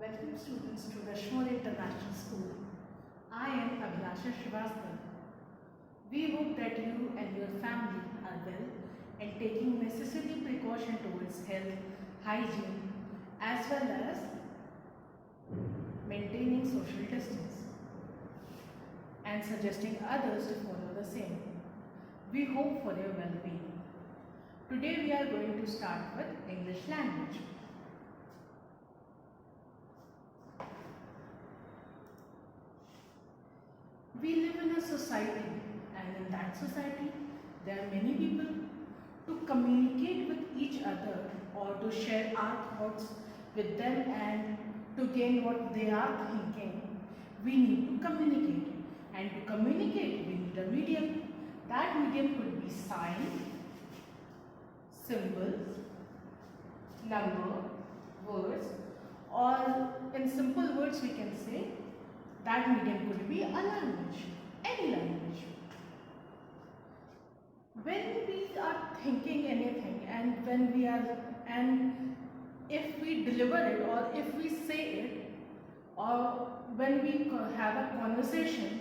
Welcome students to Rushmore International School. I am Abhilasha Srivastava. We hope that you and your family are well and taking necessary precaution towards health, hygiene as well as maintaining social distance and suggesting others to follow the same. We hope for your well-being. Today we are going to start with English language. We live in a society, and in that society there are many people. To communicate with each other or to share our thoughts with them and to gain what they are thinking, we need to communicate. And to communicate, we need a medium. That medium could be sign, symbols, number, words, or in simple words we can say that medium could be a language, any language. When we are thinking anything and if we deliver it or if we say it, or when we have a conversation,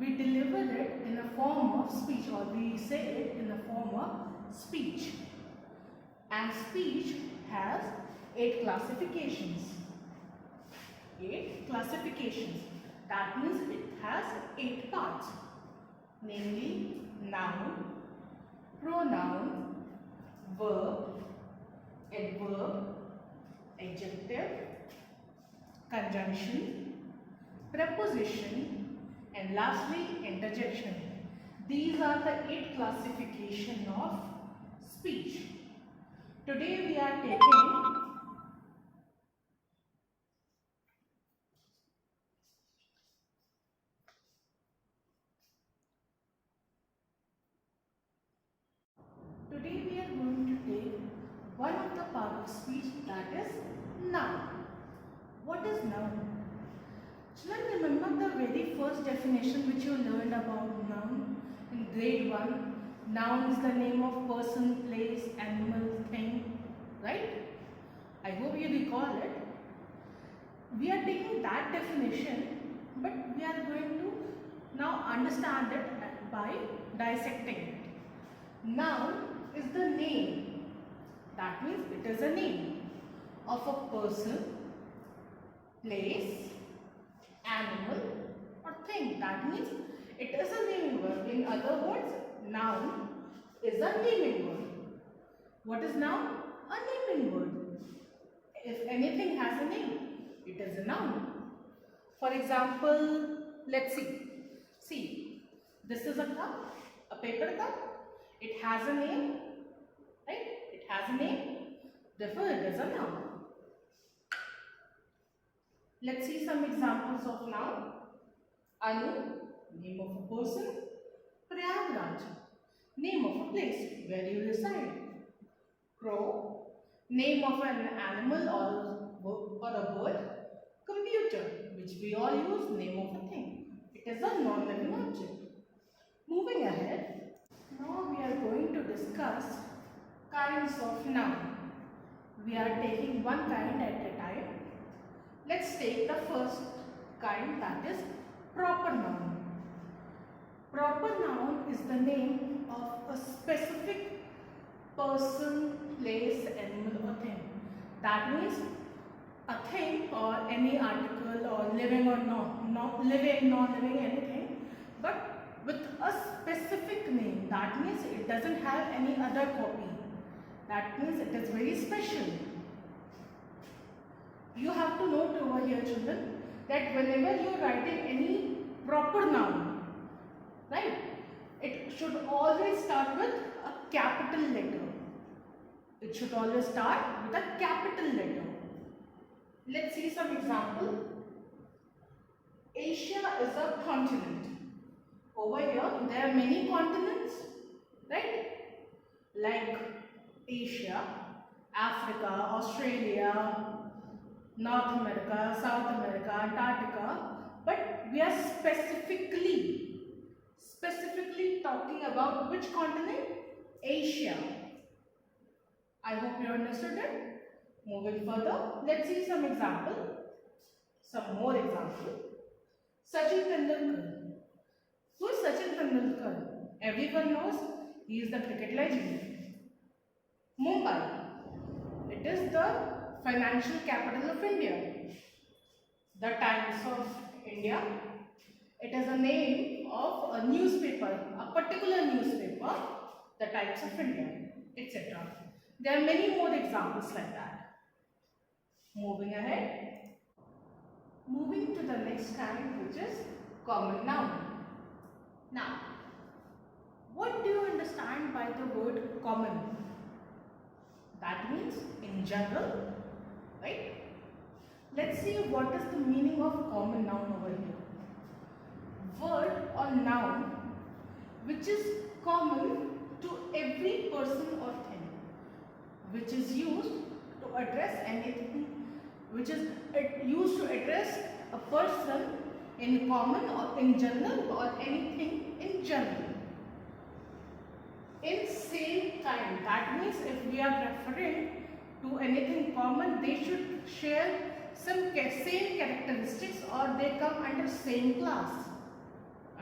we deliver it in a form of speech, or we say it in the form of speech. And speech has 8 classifications. 8 classifications. That means it has 8 parts, namely noun, pronoun, verb, adverb, adjective, conjunction, preposition, and lastly interjection. These are the 8 classification of speech. Today we are taking Today we are going to take one of the part of speech, that is noun. What is noun? Children, remember the very first definition which you learned about noun in grade 1. Noun is the name of person, place, animal, thing, right? I hope you recall it. We are taking that definition, but we are going to now understand it by dissecting it. Noun is the name. That means it is a name of a person, place, animal or thing. That means it is a naming word. In other words, noun is a naming word. What is noun? A naming word. If anything has a name, it is a noun. For example, let's see. See, this is a cup, a paper cup. It has a name, right? It has a name, therefore it is a noun. Let's see some examples of noun. Anu, name of a person. Prayagraj, name of a place where you reside. Crow, name of an animal or a bird. Computer, which we all use, name of a thing. It is a non-living object. Moving ahead, now we are going to discuss kinds of noun. We are taking one kind at a time. Let's take the first kind, that is proper noun. Proper noun is the name of a specific person, place, animal or thing. That means a thing or any article or living or not living, non-living, anything, but with a specific name. That means it doesn't have any other copy. That means it is very special. You have to note over here, children, that whenever you are writing any proper noun, right, it should always start with a capital letter. It should always start with a capital letter. Let's see some example. Asia is a continent. Over here, there are many continents, right? Like Asia, Africa, Australia, North America, South America, Antarctica. But we are specifically talking about which continent? Asia. I hope you understood it. Moving further, let's see some example. some more example. Sachin Tendulkar. Who is Sachin Tendulkar? Everyone knows he is the cricket legend. Mumbai. It is the financial capital of India. The Times of India. It is a name of a newspaper, a particular newspaper, the Times of India, etc. There are many more examples like that. Moving ahead. Moving to the next kind, which is common noun. Now, what do you understand by the word common? That means in general, right? Let's see what is the meaning of common noun over here. Word or noun which is common to every person or thing, which is used to address anything, which is used to address a person in common or in general or anything in general. In same kind, that means if we are referring to anything common, they should share some same characteristics or they come under same class.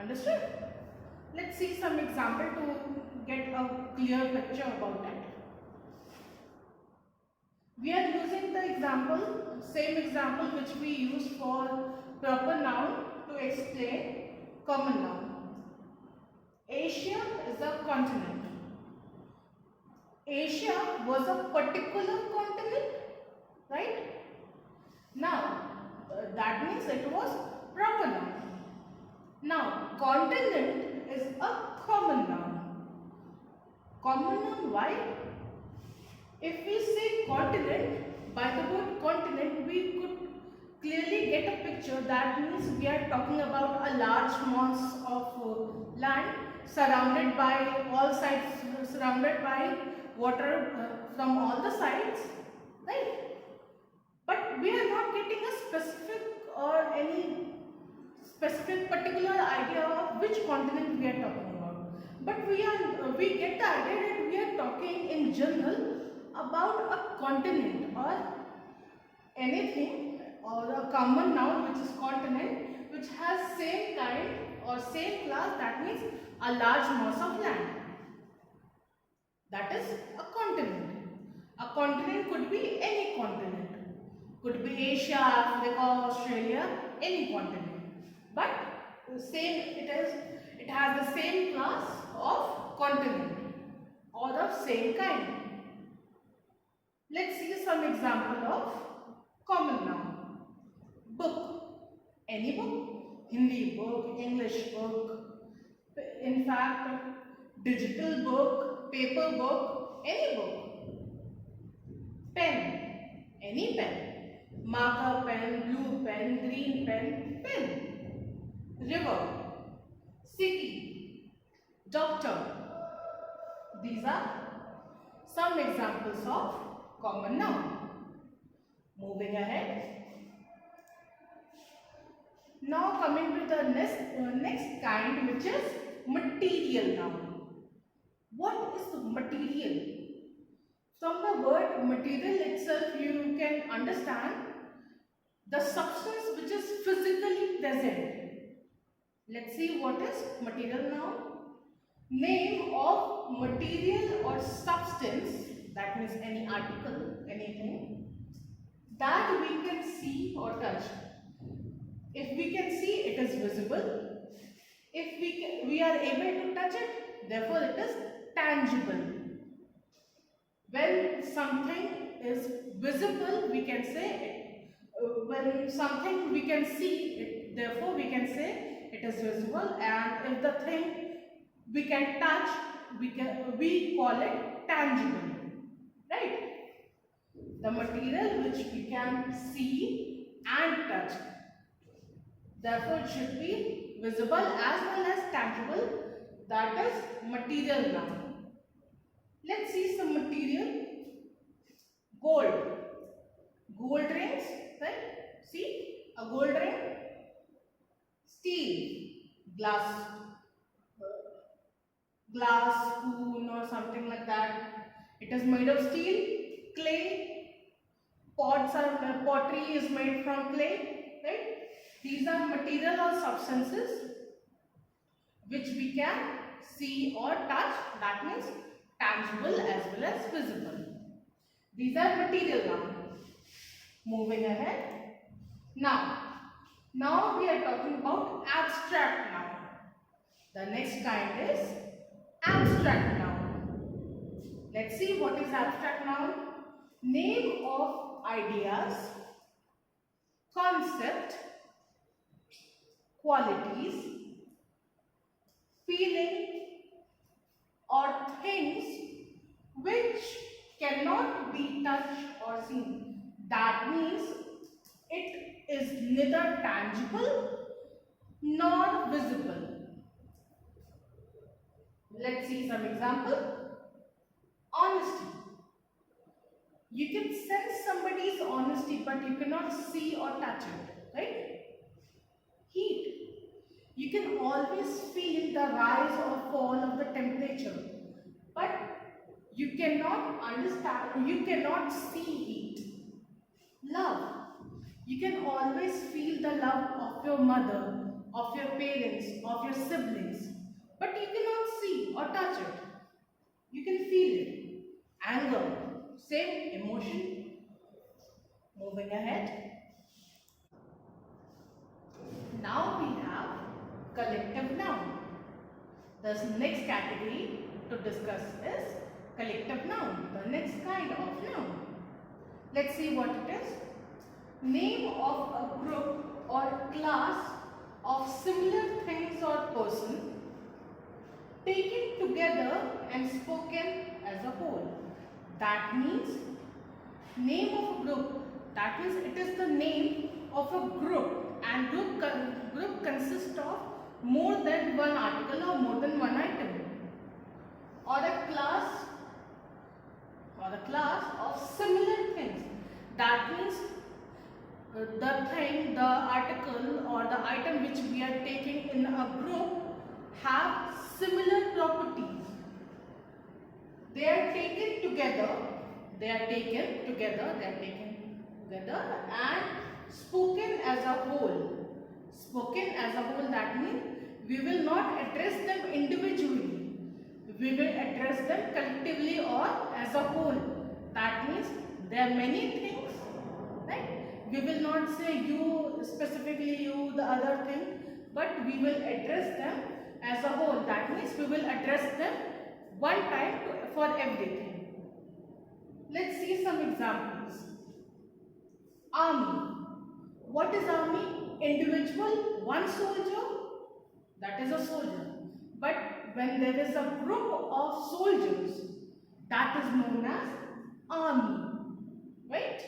Understood? Let's see some example to get a clear picture about it. We are using the example, same example which we use for proper noun to explain common noun. Asia is a continent. Asia was a particular continent, right? Now, that means it was proper noun. Now, continent is a common noun. Common noun, why? If we say continent, by the word continent, we could clearly get a picture. That means we are talking about a large mass of land surrounded by all sides, surrounded by water from all the sides, right? But we are not getting a specific or any specific particular idea of which continent we are talking about. But we get the idea that we are talking in general about a continent or anything or a common noun which is continent, which has same kind or same class, that means a large mass of land. That is a continent. A continent could be any continent. Could be Asia, Africa, Australia, any continent. But it has the same class of continent or of same kind. Let's see some example of common noun. Book. Any book? Hindi book, English book, in fact, digital book, paper book, any book. Pen. Any pen. Marker pen, blue pen, green pen, pen. River, city, doctor. These are some examples of common noun. Moving ahead. Now coming to the next kind, which is material noun. What is material? From the word material itself, you can understand the substance which is physically present. Let's see what is material noun. Name of material or substance, that means any article, anything, that we can see or touch. If we can see, it is visible. If we are able to touch it, therefore it is tangible. When something is visible, we can say it. When something we can see, therefore we can say it is visible. And if the thing we can touch, we call it tangible. Right? The material which we can see and touch. Therefore, it should be visible as well as tangible. That is material noun. Let's see some material. Gold. Gold rings, right? See, a gold ring. Steel. Glass. Glass, spoon or something like that. It is made of steel. Clay. Pottery is made from clay. right? These are material or substances which we can see or touch. That means tangible as well as visible. These are material nouns. Moving ahead. Now we are talking about abstract noun. The next kind is abstract noun. Let's see what is abstract noun. Name of ideas, concept, qualities, feeling or things which cannot be touched or seen. That means it is neither tangible nor visible. Let's see some example. Honesty. You can sense somebody's honesty, but you cannot see or touch it, right? Heat. You can always feel the rise or fall of the temperature, but you cannot understand, you cannot see heat. Love. You can always feel the love of your mother, of your parents, of your siblings, but you cannot see or touch it. You can feel it. Anger, same emotion. Moving ahead. Now we have collective noun. The next category to discuss is collective noun, the next kind of noun. Let's see what it is. Name of a group or class of similar things or person taken together and spoken as a whole. That means name of a group. That means it is the name of a group, and group consists of more than one article or more than one item, or a class of similar things. That means the thing, the article or the item which we are taking in a group have similar properties. They are taken together and spoken as a whole. Spoken as a whole, that means we will not address them individually. We will address them collectively or as a whole. That means there are many things, right? We will not say you, specifically you, the other thing, but we will address them as a whole. That means we will address them one time for everything. Let's see some examples. Army. What is army? Individual, one soldier, that is a soldier. But when there is a group of soldiers, that is known as army, right?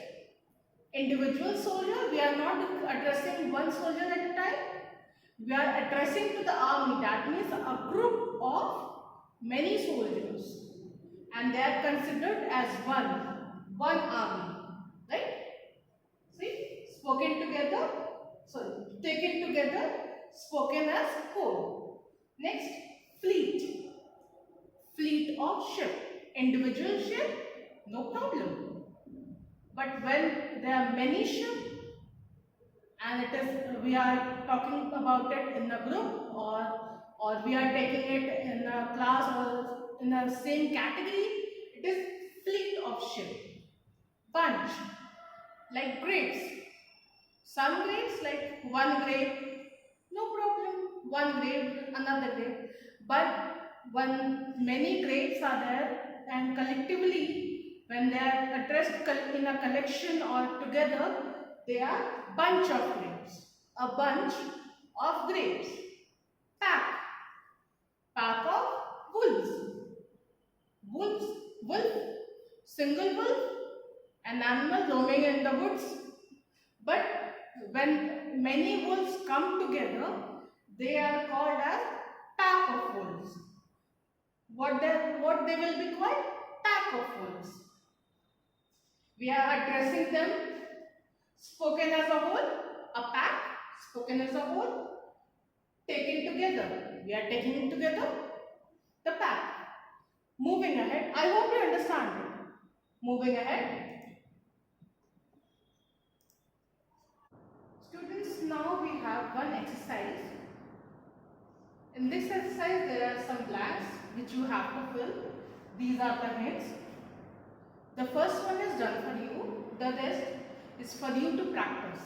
Individual soldier, we are not addressing one soldier at a time. We are addressing to the army. That means a group of many soldiers, and they are considered as one army, right? See, spoken together, taken together, spoken as whole. Next, fleet. Fleet of ship. Individual ship, no problem. But when there are many ships, and we are talking about it in a group, or we are taking it in a class or in the same category, it is fleet of ship. Bunch, like grapes. Some grapes, like one grape, no problem. One grape, another grape. But when many grapes are there, and collectively, when they are addressed in a collection or together, they are bunch of grapes. A bunch of grapes. Pack. Pack of wolves. Wolf. Single wolf. An animal roaming in the woods. But when many wolves come together, they are called as pack of wolves. What they will be called? Pack of wolves. We are addressing them spoken as a whole, a pack, spoken as a whole, taken together. We are taking it together, the pack. Moving ahead, I hope you understand it. Moving ahead. Students, now we have one exercise. In this exercise there are some blanks which you have to fill. These are the hints. The first one is done for you, the rest is for you to practice.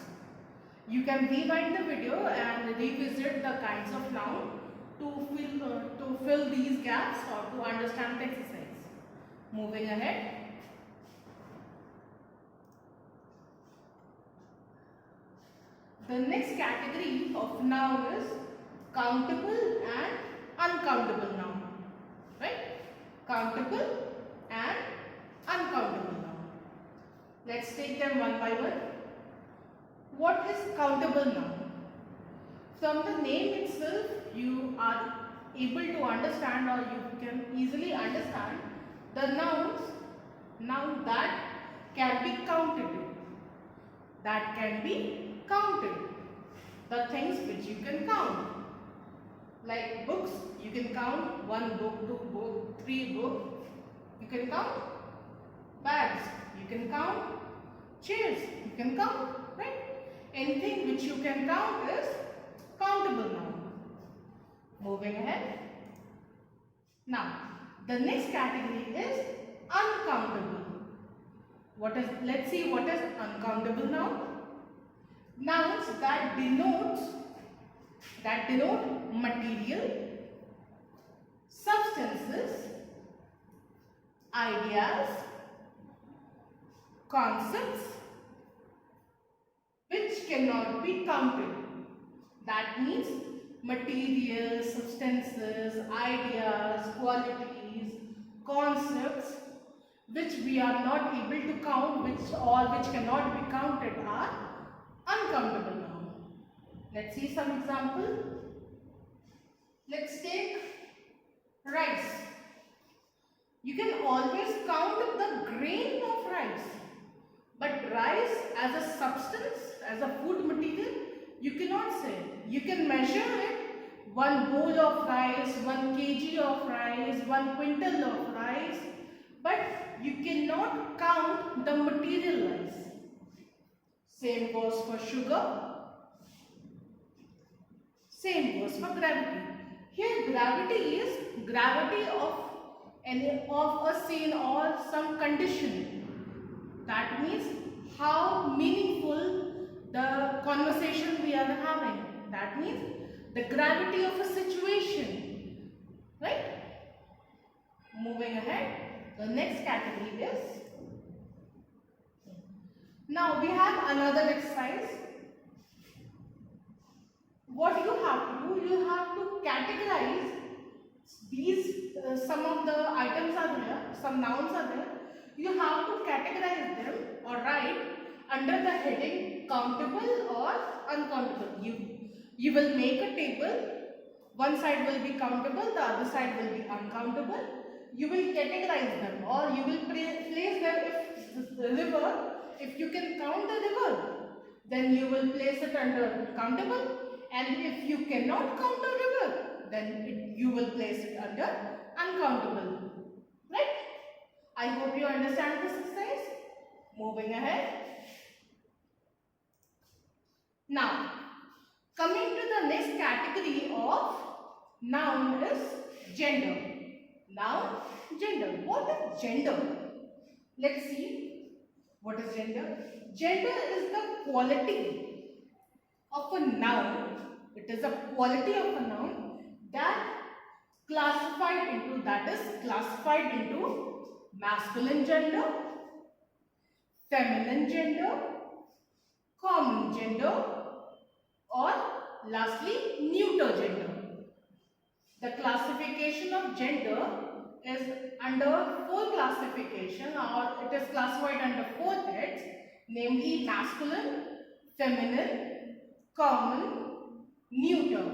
You can rewind the video and revisit the kinds of noun to fill these gaps or to understand the exercise. Moving ahead. The next category of noun is countable and uncountable noun. Right? Countable and uncountable noun. Let's take them one by one. What is countable noun? From the name itself, you are able to understand, or you can easily understand the nouns that can be counted. That can be counted. The things which you can count. Like books, you can count 1 book, 2 book, 3 book. You can count bags. You can count chairs. You can count, right? Anything which you can count is countable noun. Moving ahead. Now, the next category is uncountable. Let's see what is uncountable noun. Nouns that denote material, substances, ideas, concepts which cannot be counted. That means material, substances, ideas, qualities, concepts which we are not able to count, which cannot be counted are uncountable noun. Let's see some example. Let's take rice. You can always count the grain of rice, but rice as a substance, as a food material, you cannot say. You can measure it, 1 bowl of rice, 1 kg of rice, 1 quintal of rice, but you cannot count the material rice. Same goes for sugar. Same goes for gravity. Here gravity is gravity of a scene or some condition. That means how meaningful the conversation we are having. That means the gravity of a situation. Right? Moving ahead. The next category is, now we have another exercise. What you have to do, you have to categorize these, some of the items are there, some nouns are there. You have to categorize them or write under the heading countable or uncountable. You will make a table. One side will be countable, the other side will be uncountable. You will categorize them, or you will place them. If the river, if you can count the river, then you will place it under countable, and if you cannot count the river, then you will place it under uncountable. Right? I hope you understand this exercise. Moving ahead. Now, coming to the next category of noun is gender. Noun, gender. What is gender? Let's see. What is gender? Gender is the quality of a noun. It is a quality of a noun that is classified into masculine gender, feminine gender, common gender, or lastly neuter gender. The classification of gender is under 4 classification, or it is classified under 4 heads, namely masculine, feminine, common, neuter.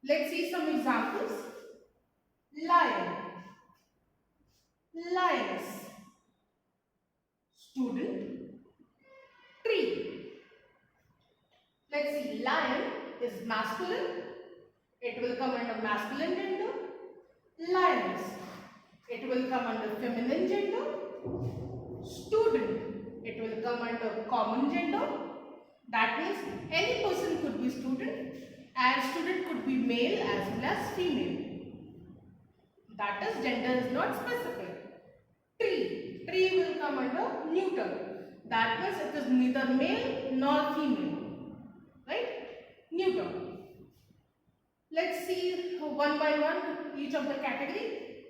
Let's see some examples. Lion, lioness, student, tree. Let's see, lion is masculine. It will come under masculine gender. Lioness, it will come under feminine gender. Student, it will come under common gender. That means any person could be be student, and student could be male as well as female. That is, gender is not specific. Tree will come under neuter. That means it is neither male nor female. Right? Neuter. Let's see one by one each of the category.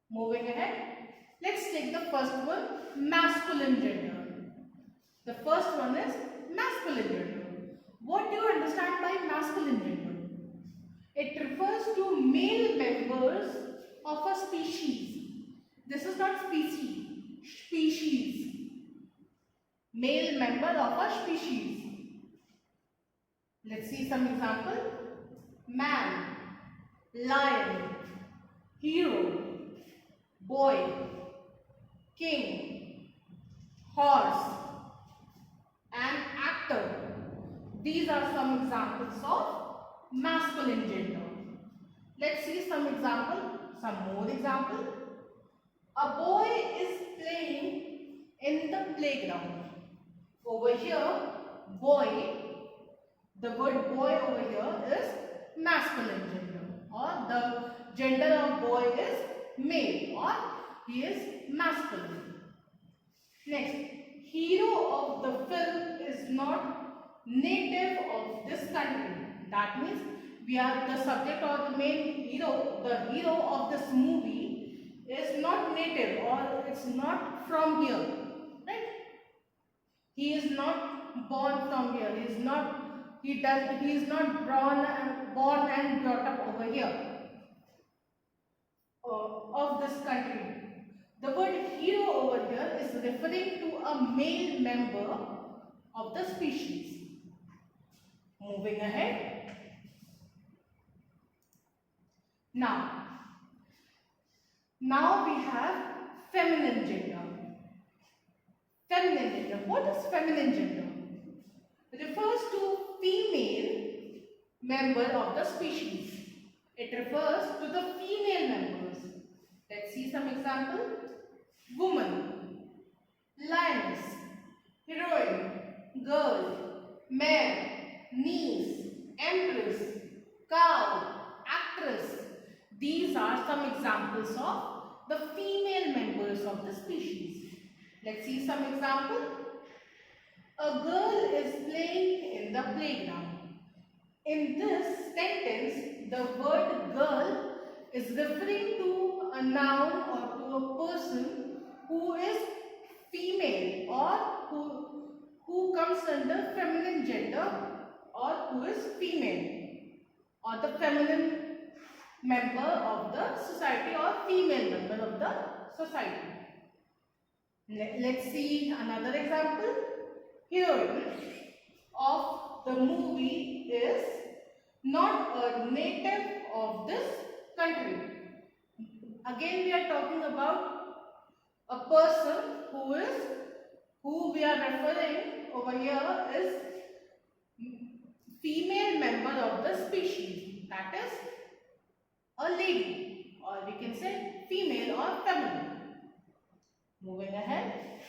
Moving ahead. Let's take the first one, masculine gender. The first one is masculine gender. What do you understand by masculine gender? It refers to male members of a species. This is not species. Species. Male member of a species. Let's see some example. Man, lion, hero, boy, king, horse, and actor. These are some examples of masculine gender. Let's see some more example. A boy is playing in the playground. Over here, boy, the word boy over here is masculine gender, or the gender of boy is male, or he is masculine. Next, hero of the film is not native of this country. That means we are the subject or the main hero, the hero of this movie is not native, or it's not from here, right? He is not born from here. He is not born and brought up over here of this country. The word hero over here is referring to a male member of the species. Moving ahead. Now we have feminine gender. Feminine gender. What is feminine gender? It refers to female member of the species. It refers to the female members. Let's see some example. Woman, lioness, heroine, girl, mare, niece, empress, cow, actress. These are some examples of the female members of the species. Let's see some example. A girl is playing in the playground. In this sentence, the word girl is referring to a noun or to a person who is female, or who comes under feminine gender, or who is female, or the feminine member of the society, or female member of the society. Let's see another example. Heroine of the movie is not a native of this country. Again, we are talking about a person who we are referring over here is female member of the species, that is a lady, or we can say female or feminine. Moving ahead.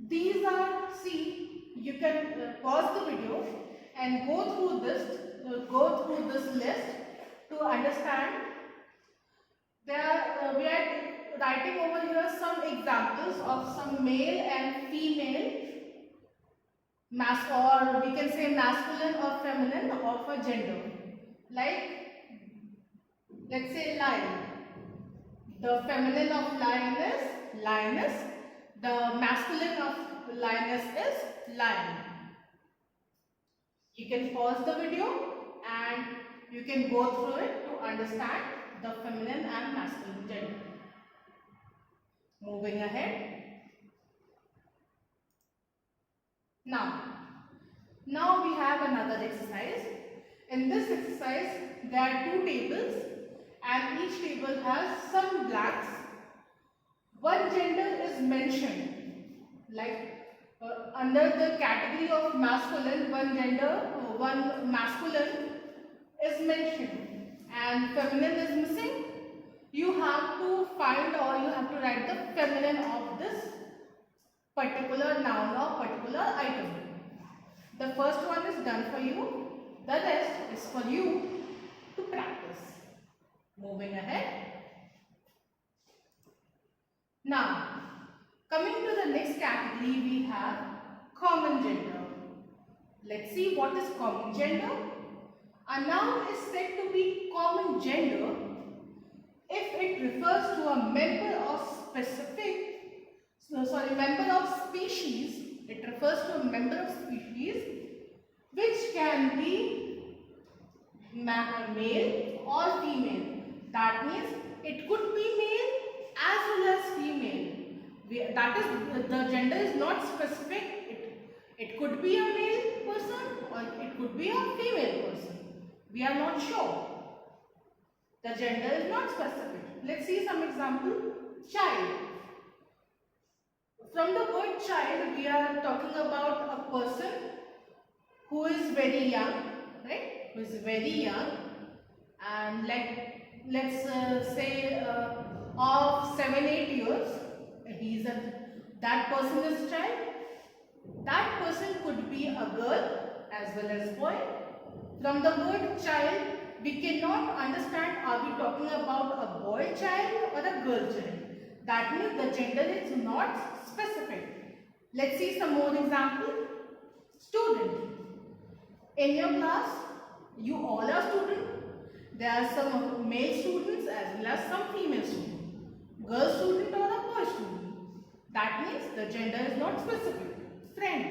These are, see, you can pause the video and go through this list to understand. We are writing over here some examples of some male and female, or we can say masculine or feminine of a gender. Like, let's say lion. The feminine of lion is lioness. The masculine of lioness is lion. You can pause the video and you can go through it to understand the feminine and masculine gender. Moving ahead. Now we have another exercise. In this exercise, there are two tables and each table has some blanks. One gender is mentioned, like under the category of masculine, one masculine is mentioned and feminine is missing. You have to find, or you have to write the feminine of this particular noun or particular item. The first one is done for you. The rest is for you to practice. Moving ahead. Now, coming to the next category, we have common gender. Let's see what is common gender. A noun is said to be common gender if it refers to a member of member of species. It refers to a member of species which can be male or female. That means it could be male as well as female. That is, the gender is not specific. It could be a male person or it could be a female person. We are not sure. The gender is not specific. Let's see some example. Child. From the word child, we are talking about a person who is very young, right? Who is very young, and let's say of 7-8 years. That person is child. That person could be a girl as well as boy. From the word child, we cannot understand, are we talking about a boy child or a girl child? That means the gender is not specific. Let's see some more example. Student. In your class, you all are students. There are some male students as well as some female students. Girl student or a boy student. That means the gender is not specific. Friend.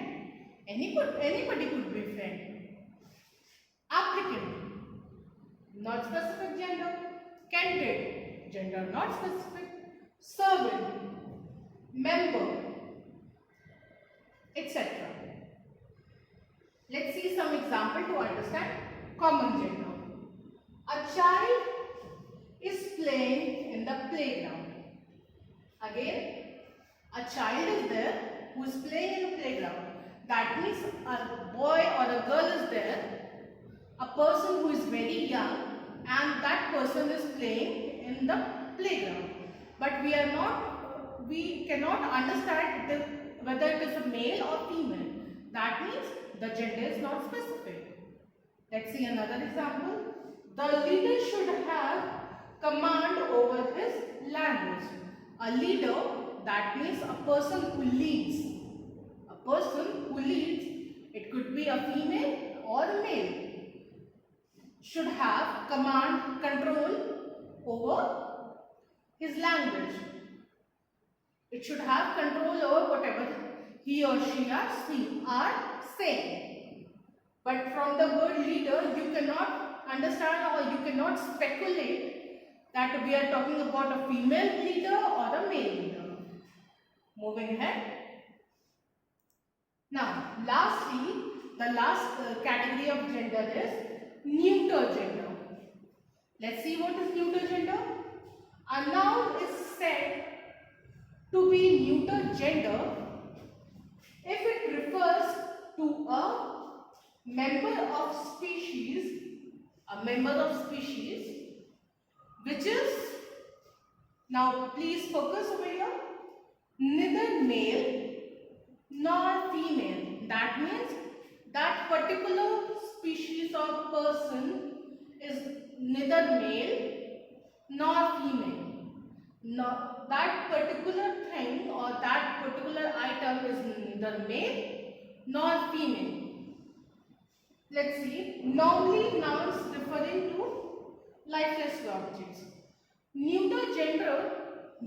Anybody could be friend. Applicant. Not specific gender. Candidate. Gender not specific. Servant. Member. Etc. Let's see some example to understand common gender. A child is playing in the playground. Again, a child is there who is playing in the playground. That means a boy or a girl is there, a person who is very young, and that person is playing in the playground. But we cannot understand whether it is a male or female. That means the gender is not specific. Let's see another example. The leader should have command over his language. A leader, that means a person who leads. A person who leads, it could be a female or a male, should have command, control over his language. It should have control over whatever he or she are saying. But from the word leader, you cannot understand or you cannot speculate that we are talking about a female leader or a male leader. Moving ahead. Now, lastly, the last category of gender is neuter gender. Let's see what is neuter gender. A noun is said to be neuter gender if it refers to a member of species, which is, now please focus over here, neither male nor female. That means that particular species or person is neither male nor female. Now, that particular thing or that particular item is neither male nor female. Let's see. Normally, nouns referring to lifeless objects. Neuter gender,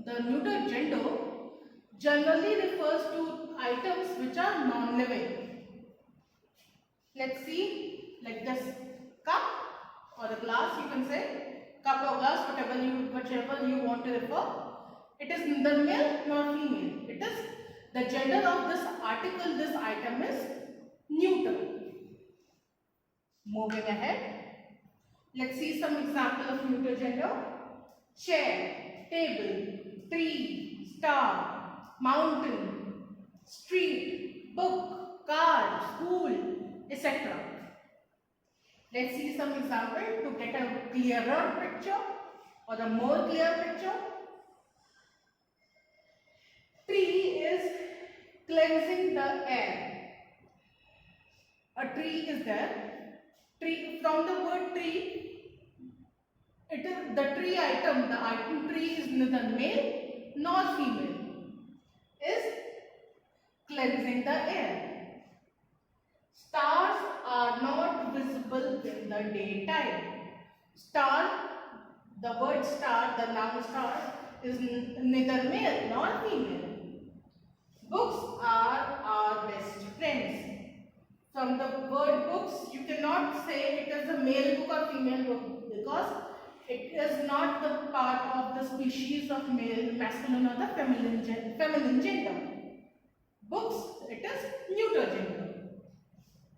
the neuter gender generally refers to items which are non-living. Let's see, like this cup or a glass, you can say. Cup or glass, whichever you want to refer. It is neither male nor female. It is the gender of this article, this item is neuter. Moving ahead. Let's see some example of neuter gender. Chair, table, tree, star, mountain, street, book, car, school, etc. Let's see some example to get a clearer picture or a more clear picture. Tree is cleansing the air. A tree is there. Tree, from the word tree, it is the tree item. The item tree is neither male nor female. Is cleansing the air. Stars are not visible in the daytime. Star, the word star, the noun star, is neither male nor female. Books are our best friends. From the word books, you cannot say it is a male book or female book because it is not the part of the species of male, masculine or the feminine gender. Books, it is neuter gender.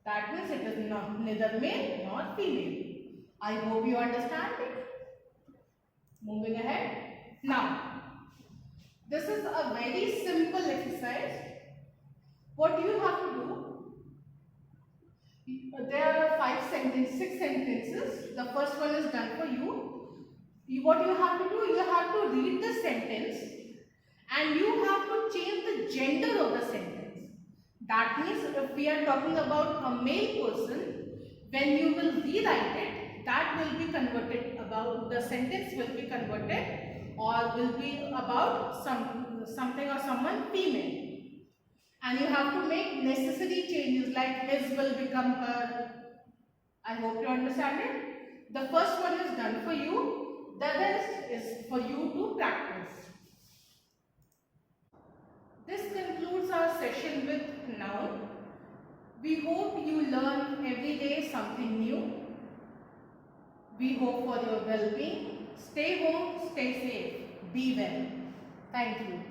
That means it is not neither male nor female. I hope you understand it. Moving ahead. Now, this is a very simple exercise. What you have to do, there are 6 sentences. The first one is done for you. What you have to do, you have to read the sentence and you have to change the gender of the sentence. That means if we are talking about a male person, when you will rewrite it, that will be converted about, the sentence will be converted or will be about something or someone female. And you have to make necessary changes like his will become her. I hope you understand it. The first one is done for you. The rest is for you to practice. This concludes our session with noun. We hope you learn every day something new. We hope for your well-being. Stay home, stay safe. Be well. Thank you.